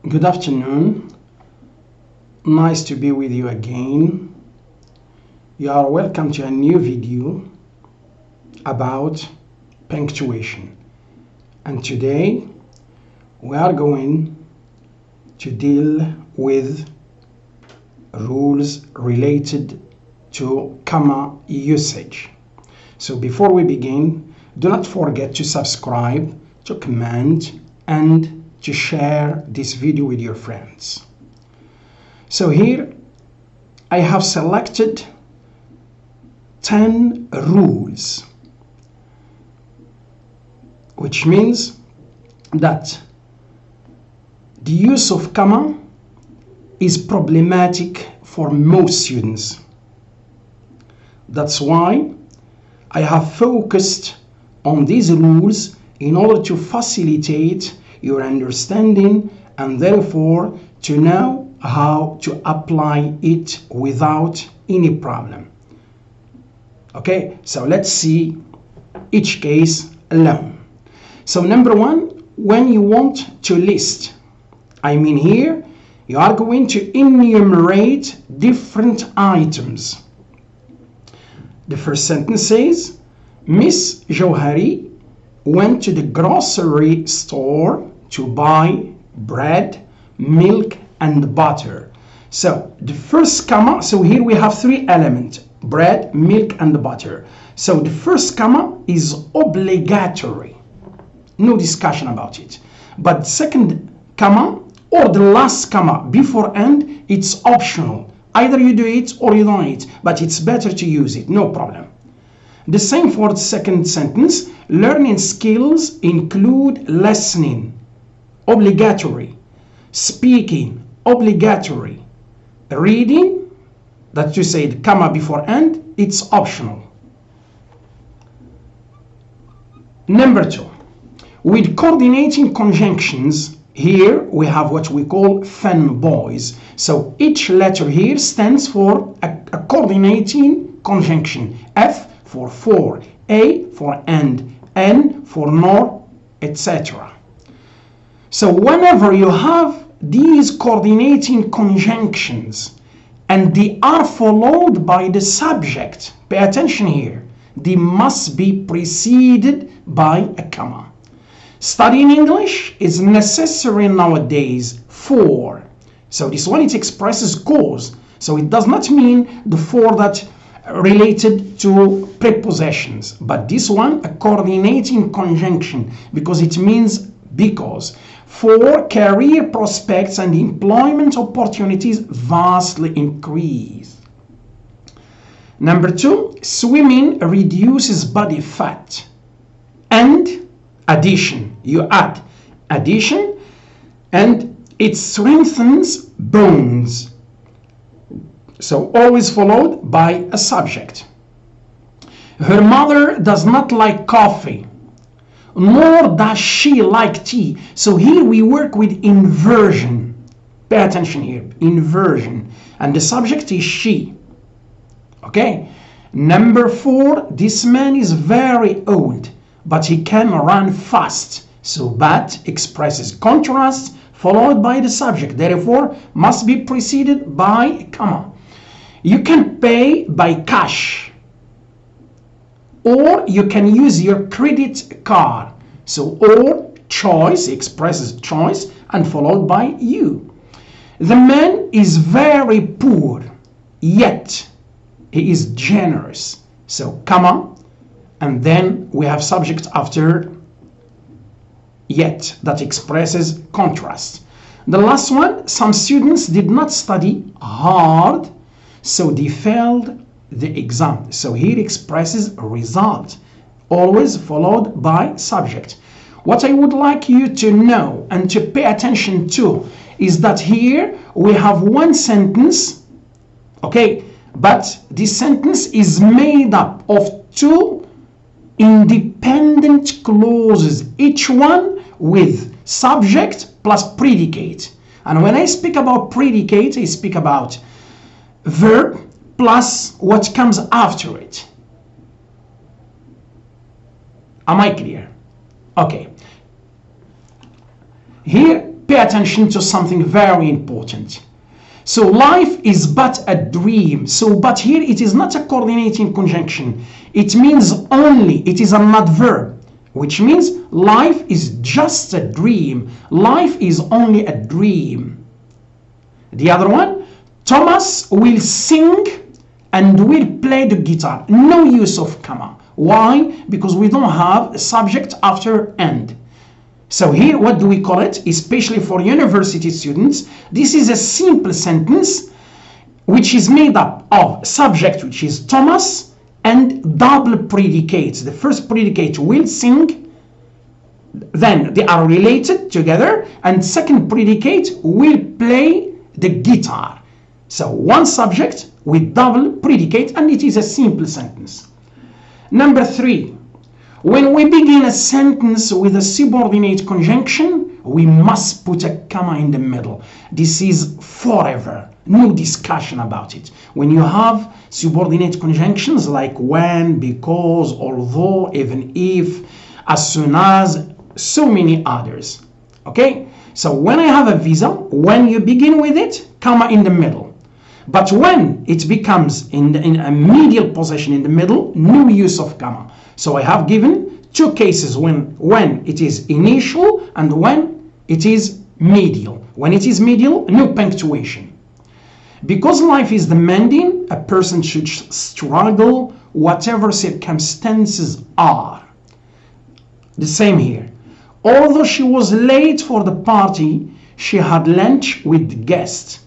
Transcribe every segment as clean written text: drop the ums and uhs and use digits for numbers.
Good afternoon. Nice to be with you again. You are welcome to a new video about punctuation. And today we are going to deal with rules related to comma usage. So before we begin, do not forget to subscribe, to comment, and to share this video with your friends. So here I have selected 10 rules, which means that the use of comma is problematic for most students. That's why I have focused on these rules in order to facilitate your understanding and therefore to know how to apply it without any problem. Okay, so let's see each case alone. So number one, when you want to list, here you are going to enumerate different items. The first sentence says, Miss Johari went to the grocery store to buy bread, milk, and butter. So the first comma, so here we have three elements, bread, milk, and butter. So the first comma is obligatory. No discussion about it. But the second comma or the last comma before end, it's optional. Either you do it or you don't it, but it's better to use it, no problem. The same for the second sentence. Learning skills include listening, obligatory, speaking, obligatory, reading, that you say the comma before end, it's optional. Number two, with coordinating conjunctions, here we have what we call fanboys. So each letter here stands for a coordinating conjunction. F for, A for and, N for nor, etc. So whenever you have these coordinating conjunctions and they are followed by the subject, pay attention here, they must be preceded by a comma. Studying English is necessary nowadays for. So this one, it expresses cause. So it does not mean the for that related to prepositions, but this one a coordinating conjunction because it means because. For career prospects and employment opportunities vastly increase. Number two, swimming reduces body fat. And addition, you add addition, and it strengthens bones. So always followed by a subject. Her mother does not like coffee, nor does she like tea. So here we work with inversion. Pay attention here, inversion. And the subject is she. Okay. Number four, this man is very old, but he can run fast. So but expresses contrast followed by the subject, therefore must be preceded by a comma. You can pay by cash or you can use your credit card. So or choice expresses choice and followed by you. The man is very poor, yet he is generous. So comma, and then we have subject after yet that expresses contrast. The last one, some students did not study hard, so they failed the exam. So here expresses result, always followed by subject. What I would like you to know and to pay attention to is that here we have one sentence, okay, but this sentence is made up of two independent clauses, each one with subject plus predicate. And when I speak about predicate, I speak about verb plus what comes after it. Am I clear? Okay. Here pay attention to something very important. So life is but a dream. So but here it is not a coordinating conjunction. It means only, it is an adverb, which means life is just a dream. Life is only a dream. The other one, Thomas will sing and will play the guitar. No use of comma. Why? Because we don't have a subject after and. So here, what do we call it? Especially for university students, this is a simple sentence which is made up of subject, which is Thomas, and double predicates. The first predicate will sing, then they are related together, and second predicate will play the guitar. So one subject with double predicate, and it is a simple sentence. Number 3. When we begin a sentence with a subordinate conjunction, we must put a comma in the middle. This is forever. No discussion about it. When you have subordinate conjunctions like when, because, although, even if, as soon as, so many others. Okay? So when I have a visa, when you begin with it, comma in the middle. But when it becomes in a medial possession in the middle, no use of comma. So I have given two cases when it is initial and when it is medial. When it is medial, no punctuation. Because life is demanding, a person should struggle whatever circumstances are. The same here. Although she was late for the party, she had lunch with guests.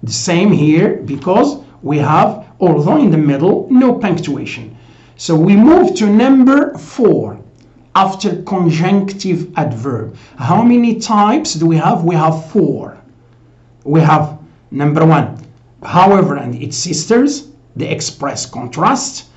The same here, because we have although in the middle, no punctuation. So we move to number 4 after conjunctive adverb. How many types do we have? We have 4. We have number 1, however and its sisters, they express contrast.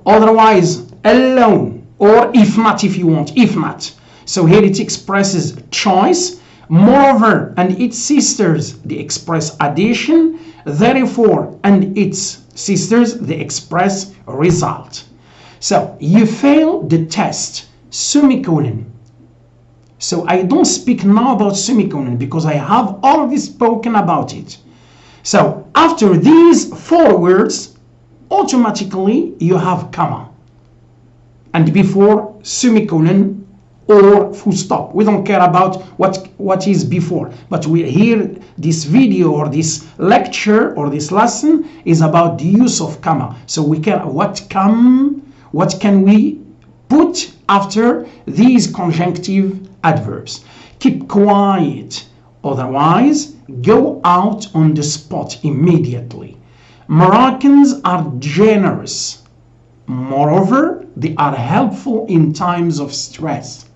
Otherwise, alone, or if not, if you want, if not. So here it expresses choice. Moreover and its sisters, they express addition. Therefore and its sisters, they express result. So you fail the test, semicolon. So I don't speak now about semicolon because I have already spoken about it. So after these 4 words, automatically you have comma. And before semicolon or full stop. We don't care about what is before. But we here, this video or this lecture or this lesson is about the use of comma. So we care what can we put after these conjunctive adverbs. Keep quiet, otherwise go out on the spot immediately. Moroccans are generous. Moreover, they are helpful in times of stress.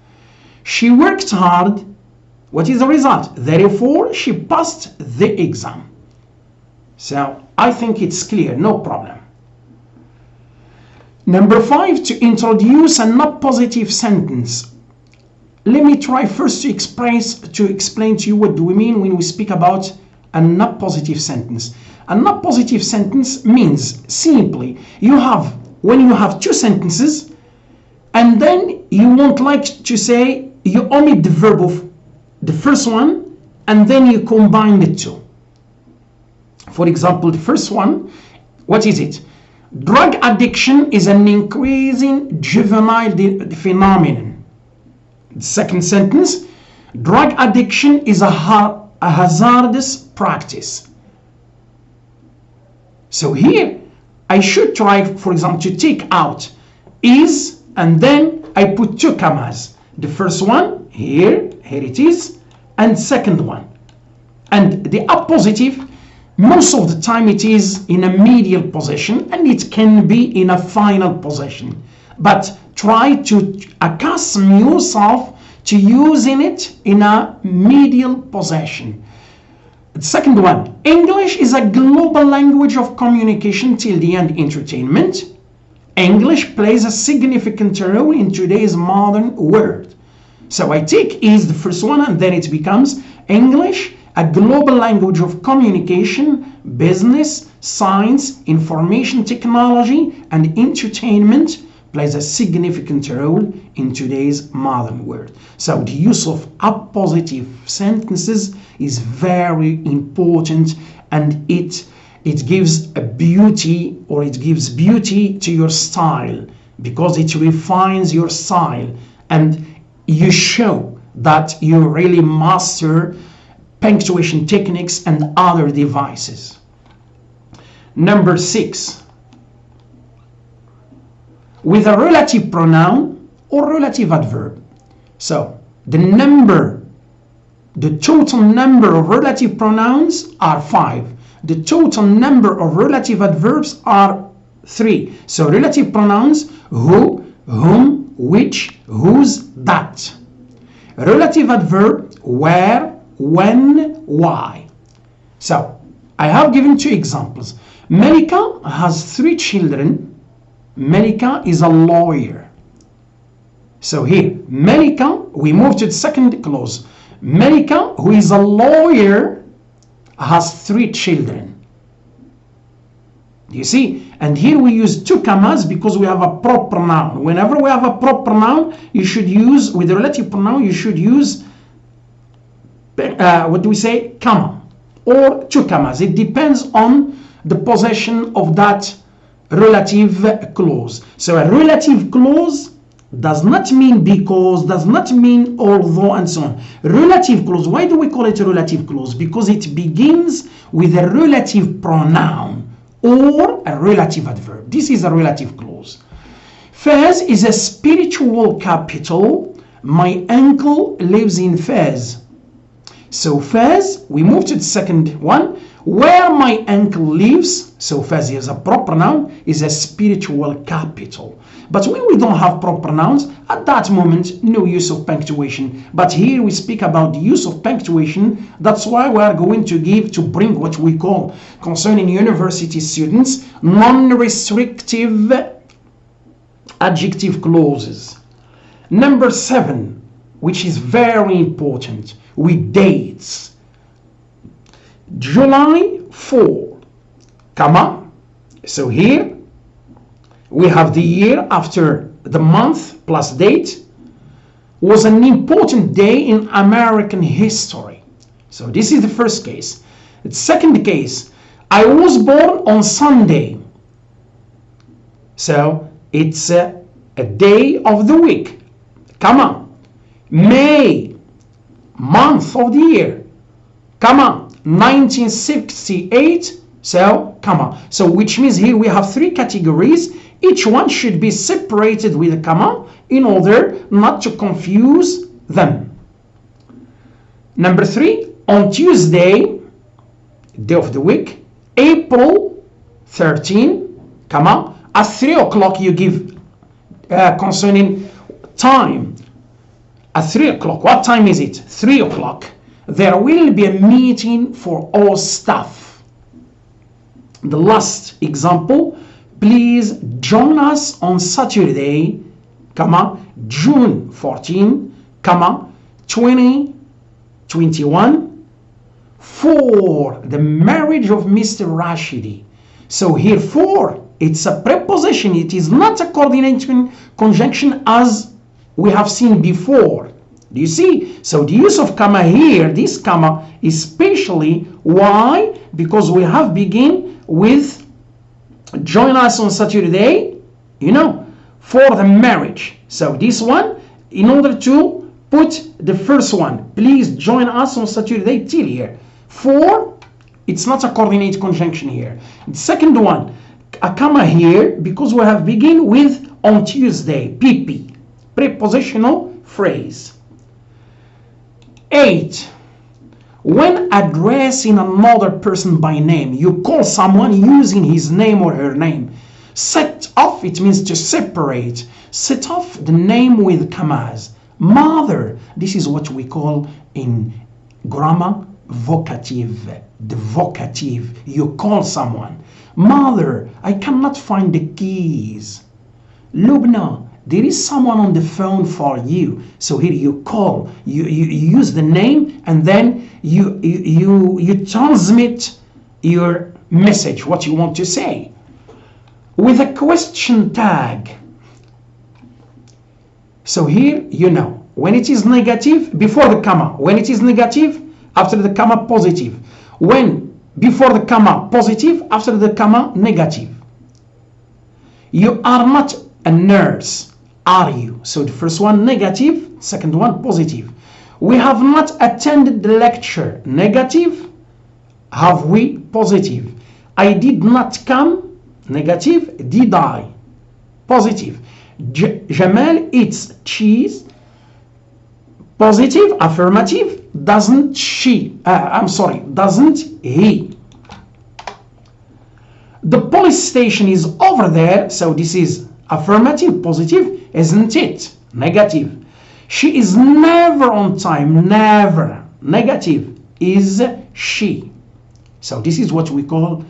She worked hard. What is the result? Therefore, she passed the exam. So I think it's clear, no problem. Number 5, to introduce a not positive sentence. Let me try first to explain to you what do we mean when we speak about a not positive sentence. A not positive sentence means simply when you have 2 sentences and then you won't like to say, you omit the verb of the first one and then you combine the 2. For example, the first one, what is it? Drug addiction is an increasing juvenile phenomenon. The second sentence, drug addiction is a hazardous practice. So here, I should try, for example, to take out is, and then I put 2 commas. The first one, here it is, and second one. And the appositive, most of the time it is in a medial possession, and it can be in a final possession. But try to accustom yourself to using it in a medial possession. The second one, English is a global language of communication till the end entertainment. English plays a significant role in today's modern world. So I take is the first one and then it becomes English, a global language of communication, business, science, information technology, and entertainment plays a significant role in today's modern world. So the use of appositive sentences is very important, and it gives a beauty, or it gives beauty to your style, because it refines your style and you show that you really master punctuation techniques and other devices. Number 6, with a relative pronoun or relative adverb. So the total number of relative pronouns are 5. The total number of relative adverbs are 3. So relative pronouns: who, whom, which, whose, that. Relative adverb: where, when, why. So I have given 2 examples. Melika has 3 children. Melika is a lawyer. So here, Melika, we move to the second clause. Melika, who is a lawyer, has 3 children. You see? And here we use 2 commas because we have a proper noun. Whenever we have a proper noun, you should use, with the relative pronoun, you should use, what do we say? Comma or 2 commas. It depends on the possession of that relative clause. So a relative clause does not mean because, does not mean although, and so on. Relative clause, why do we call it a relative clause? Because it begins with a relative pronoun or a relative adverb. This is a relative clause. Fez is a spiritual capital. My uncle lives in Fez. So Fez, we move to the second one. Where my uncle lives, so Fez is a proper noun, is a spiritual capital. But when we don't have proper nouns, at that moment, no use of punctuation. But here we speak about the use of punctuation. That's why we are going to bring what we call, concerning university students, non-restrictive adjective clauses. Number 7, which is very important, with dates. July 4, comma. So here we have the year after the month plus date, was an important day in American history. So this is the first case. The second case, I was born on Sunday. So it's a day of the week, comma. May, month of the year, comma. 1968, so comma. So which means here we have 3 categories. Each one should be separated with a comma in order not to confuse them. Number 3, on Tuesday, day of the week, April 13, comma. At 3 o'clock you give concerning time. At 3 o'clock, what time is it? 3 o'clock. There will be a meeting for all staff. The last example, please join us on Saturday, comma, June 14, comma, 2021 for the marriage of Mr. Rashidi. So here for, it's a preposition. It is not a coordinate conjunction as we have seen before. Do you see? So the use of comma here, this comma, especially, why? Because we have begin with join us on Saturday, for the marriage. So this one, in order to put the first one, please join us on Saturday till here. For, it's not a coordinate conjunction here. The second one, a comma here, because we have begin with on Tuesday, PP, prepositional phrase. 8. When addressing another person by name, you call someone using his name or her name. Set off, it means to separate. Set off the name with commas. Mother, this is what we call in grammar vocative. The vocative, you call someone. Mother, I cannot find the keys. Lubna, there is someone on the phone for you. So here you call, you use the name, and then you transmit your message, what you want to say. With a question tag, So here, you know, when it is negative, before the comma. When it is negative, after the comma, positive. When before the comma, positive, after the comma, negative. You are not a nurse, are you? So the first one, negative. Second one, positive. We have not attended the lecture. Negative. Have we? Positive. I did not come. Negative. Did I? Positive. Jamal eats cheese. Positive. Affirmative. Doesn't she? Doesn't he? The police station is over there. So this is affirmative. Positive. Isn't it? Negative. She is never on time. Never. Negative. Is she? So this is what we call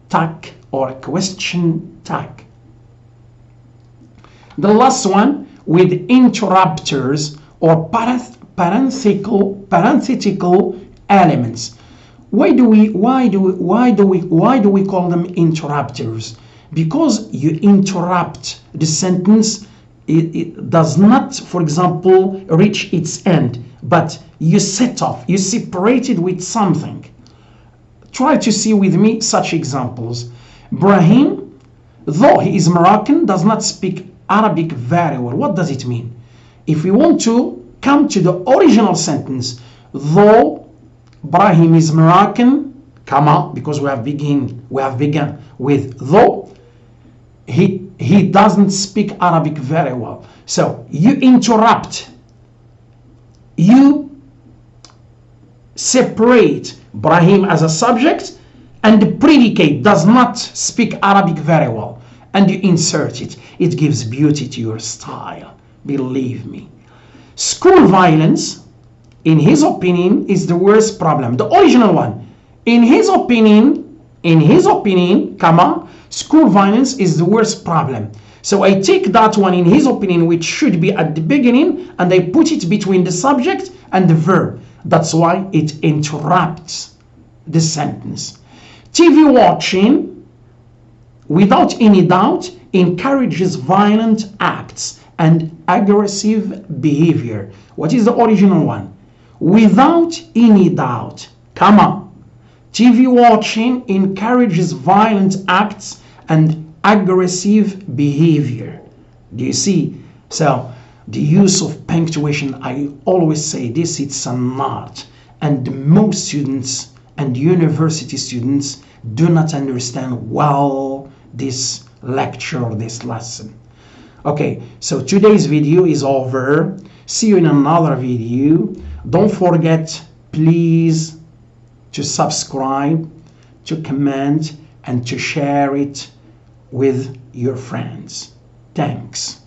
tag or question tag. The last one with interrupters or parenthetical elements. Why do we call them interrupters? Because you interrupt the sentence. It does not, for example, reach its end, but you set off, you separate it with something. Try to see with me such examples. Brahim, though he is Moroccan, does not speak Arabic very well. What does it mean? If we want to come to the original sentence, though Brahim is Moroccan, comma, because we have begun with though he doesn't speak Arabic very well. So you interrupt, you separate Brahim as a subject and the predicate does not speak Arabic very well, and you insert it. It gives beauty to your style, believe me. School violence, in his opinion, is the worst problem. The original one, in his opinion, comma, school violence is the worst problem. So I take that one, in his opinion, which should be at the beginning, and I put it between the subject and the verb. That's why it interrupts the sentence. TV watching, without any doubt, encourages violent acts and aggressive behavior. What is the original one? Without any doubt, comma, TV watching encourages violent acts and aggressive behavior. Do you see? So the use of punctuation, I always say this, it's an art, and most students and university students do not understand well this lecture or this lesson. Okay, so today's video is over. See you in another video. Don't forget, please, to subscribe, to comment, and to share it with your friends. Thanks.